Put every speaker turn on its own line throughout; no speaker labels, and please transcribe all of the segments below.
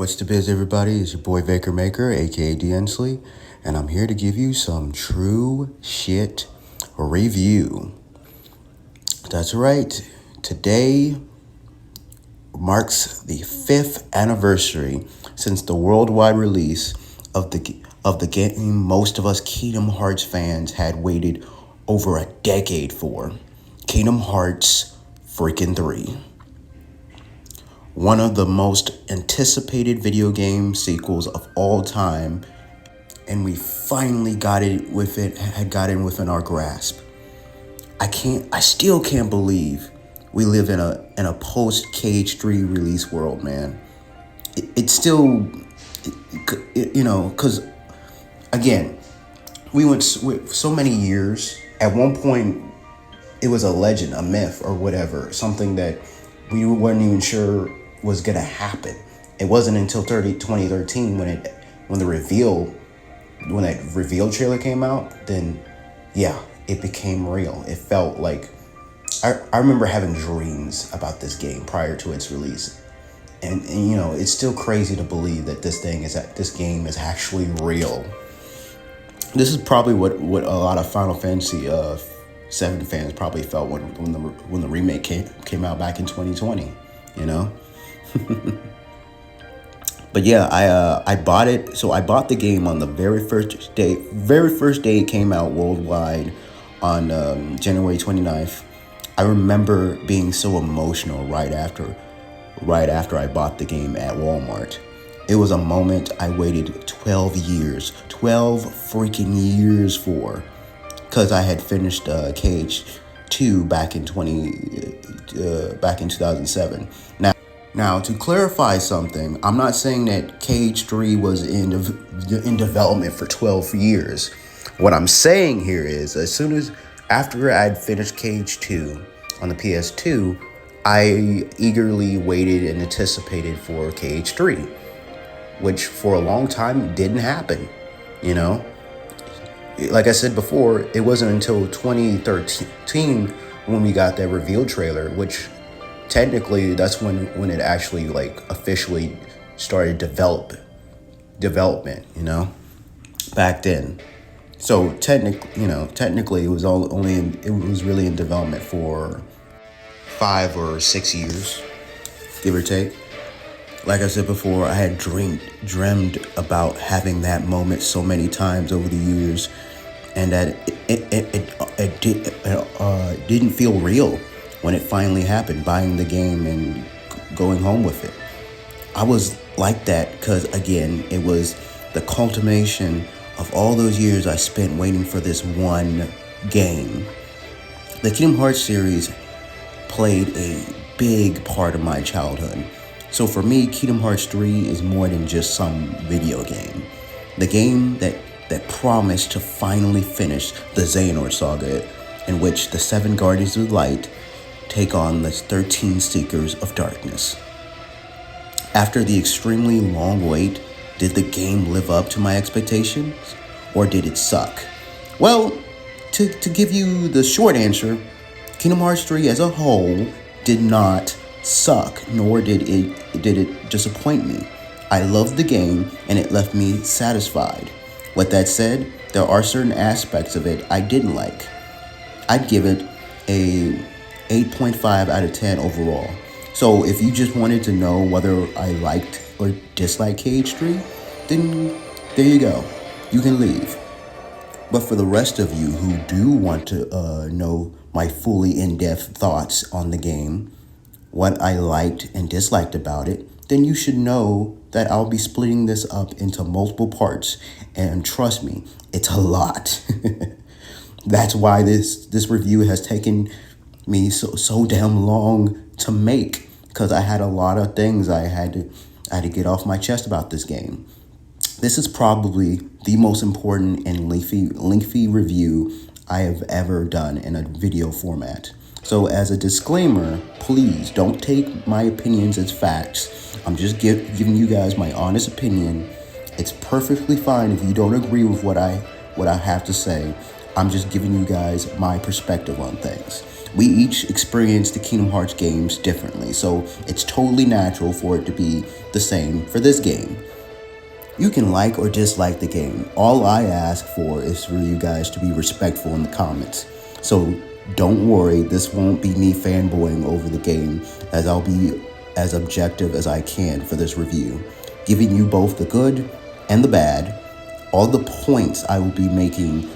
What's the biz, everybody? It's your boy Vaker Maker, aka D Ensley, and I'm here to give you some true shit review. That's right. Today marks the 5th anniversary since the worldwide release of the game most of us Kingdom Hearts fans had waited over a decade for. Kingdom Hearts freaking 3. One of the most anticipated video game sequels of all time, and we finally had gotten within our grasp. I still can't believe we live in a post KH3 release world, man. It's still, because again, we went so many years. At one point, it was a legend, a myth, or whatever, something that we weren't even sure was gonna happen. It wasn't until 2013 when that reveal trailer came out, then yeah, it became real. It felt like I remember having dreams about this game prior to its release. And it's still crazy to believe that this game is actually real. This is probably what a lot of Final Fantasy 7 fans probably felt when the remake came out back in 2020, But yeah, I bought it. So I bought the game on the very first day it came out worldwide on January 29th. I remember being so emotional right after I bought the game at Walmart. It was a moment I waited 12 freaking years for, because I had finished KH2 back in 2007. Now, to clarify something, I'm not saying that KH3 was in development for 12 years. What I'm saying here is, after I'd finished KH2 on the PS2, I eagerly waited and anticipated for KH3, which for a long time didn't happen, Like I said before, it wasn't until 2013 when we got that reveal trailer, which technically that's when it actually officially started development, back then. So technically it was really in development for 5 or 6 years, give or take. Like I said before, I had dreamed about having that moment so many times over the years, and that it didn't feel real when it finally happened, buying the game and going home with it. I was like that because, again, it was the culmination of all those years I spent waiting for this one game. The Kingdom Hearts series played a big part of my childhood. So for me, Kingdom Hearts 3 is more than just some video game. The game that promised to finally finish the Xehanort saga, in which the 7 Guardians of Light take on the 13 Seekers of Darkness. After the extremely long wait, did the game live up to my expectations, or did it suck? Well, to give you the short answer, Kingdom Hearts 3 as a whole did not suck, nor did it disappoint me. I loved the game, and it left me satisfied. With that said, there are certain aspects of it I didn't like. I'd give it a 8.5 out of 10 overall. So if you just wanted to know whether I liked or disliked KH3, then there you go. You can leave. But for the rest of you who do want to know my fully in-depth thoughts on the game, what I liked and disliked about it, then you should know that I'll be splitting this up into multiple parts. And trust me, it's a lot. That's why this review has taken me so damn long to make, because I had a lot of things I had to get off my chest about this game. This is probably the most important and lengthy review I have ever done in a video format. So as a disclaimer, please don't take my opinions as facts. I'm just giving you guys my honest opinion. It's perfectly fine if you don't agree with what I have to say. I'm just giving you guys my perspective on things. We each experience the Kingdom Hearts games differently, so it's totally natural for it to be the same for this game. You can like or dislike the game. All I ask for is for you guys to be respectful in the comments. So don't worry, this won't be me fanboying over the game, as I'll be as objective as I can for this review, giving you both the good and the bad. All the points I will be making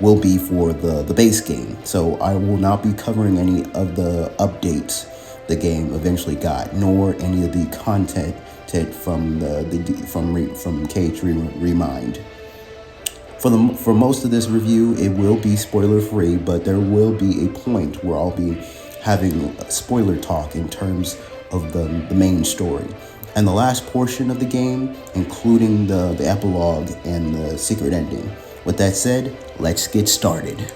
will be for the base game, so I will not be covering any of the updates the game eventually got, nor any of the content from KH3 Remind. For most of this review, it will be spoiler free, but there will be a point where I'll be having spoiler talk in terms of the main story. And the last portion of the game, including the epilogue and the secret ending. With that said, let's get started.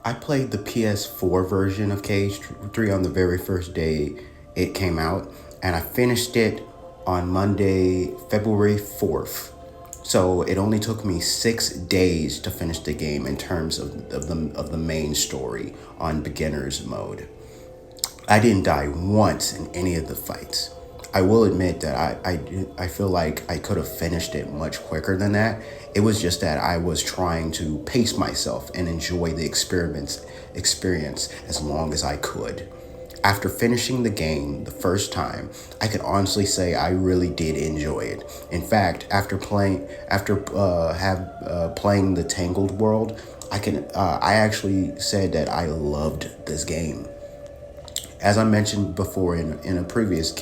I played the PS4 version of KH3 on the very first day it came out, and I finished it on Monday, February 4th. So it only took me 6 days to finish the game in terms of the main story on beginner's mode. I didn't die once in any of the fights. I will admit that I feel like I could have finished it much quicker than that. It was just that I was trying to pace myself and enjoy the experience as long as I could. After finishing the game the first time, I can honestly say I really did enjoy it. In fact, after playing the Tangled World, I actually said that I loved this game. As I mentioned before in a previous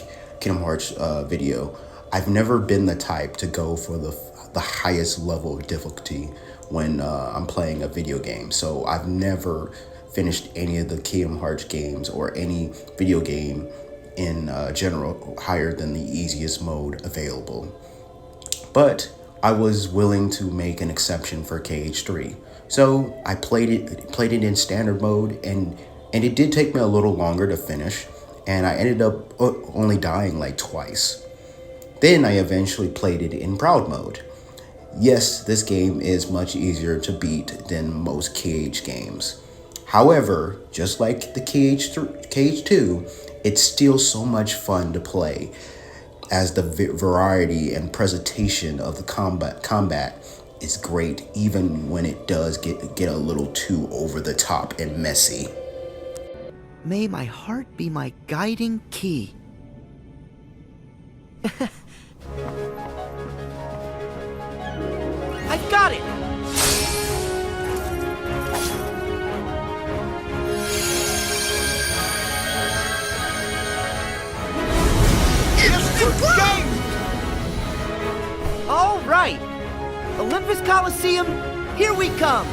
Kingdom Hearts video, I've never been the type to go for the highest level of difficulty when I'm playing a video game. So I've never finished any of the Kingdom Hearts games or any video game in general higher than the easiest mode available. But I was willing to make an exception for KH3. So I played it in standard mode, and it did take me a little longer to finish, and I ended up only dying like twice. Then I eventually played it in Proud mode. Yes, this game is much easier to beat than most KH games. However, just like the KH2, it's still so much fun to play, as the variety and presentation of the combat is great, even when it does get a little too over the top and messy.
May my heart be my guiding key. I've got it! All right! Olympus Coliseum, here we come!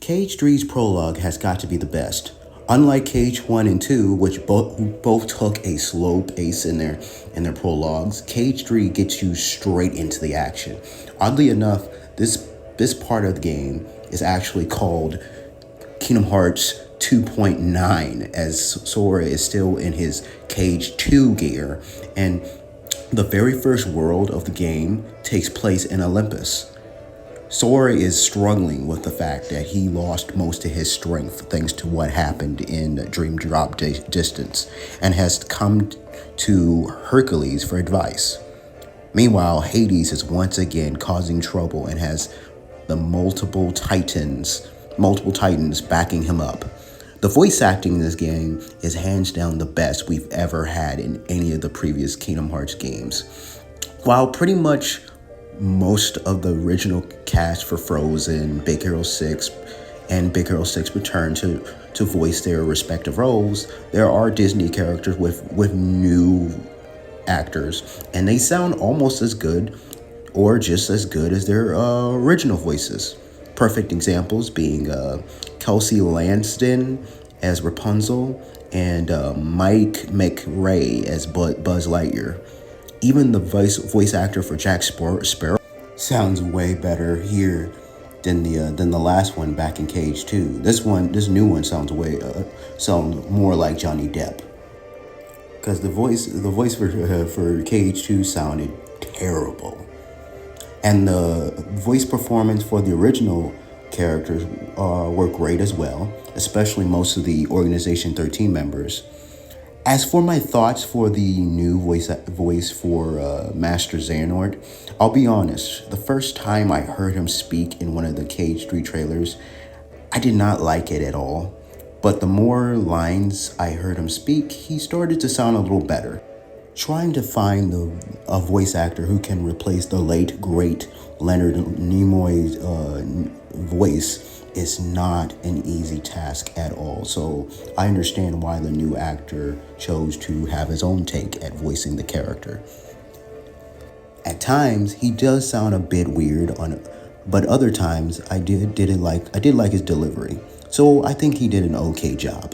KH3's prologue has got to be the best. Unlike KH1 and 2, which both took a slow pace in their prologues, KH3 gets you straight into the action. Oddly enough, this part of the game is actually called Kingdom Hearts 2.9, as Sora is still in his KH2 gear, and the very first world of the game takes place in Olympus. Sora is struggling with the fact that he lost most of his strength thanks to what happened in Dream Drop Distance, and has come to Hercules for advice. Meanwhile, Hades is once again causing trouble and has the multiple titans backing him up. The voice acting in this game is hands down the best we've ever had in any of the previous Kingdom Hearts games. While pretty much most of the original cast for Frozen, Big Hero 6, and Big Hero 6 Return to voice their respective roles, there are Disney characters with new actors, and they sound almost as good or just as good as their original voices. Perfect examples being Kelsey Lansden as Rapunzel and Mike McRae as Buzz Lightyear. Even the voice actor for Jack Sparrow sounds way better here than the last one back in Cage 2. This new one sounds sounds more like Johnny Depp. Because the voice for Cage 2 sounded terrible, and the voice performance for the original characters were great as well, especially most of the Organization 13 members. As for my thoughts for the new voice for Master Xehanort, I'll be honest, the first time I heard him speak in one of the Cage 3 trailers, I did not like it at all. But the more lines I heard him speak, he started to sound a little better. Trying to find a voice actor who can replace the late, great Leonard Nimoy's voice is not an easy task at all. So I understand why the new actor chose to have his own take at voicing the character. At times, he does sound a bit weird but other times I did like his delivery. So I think he did an okay job.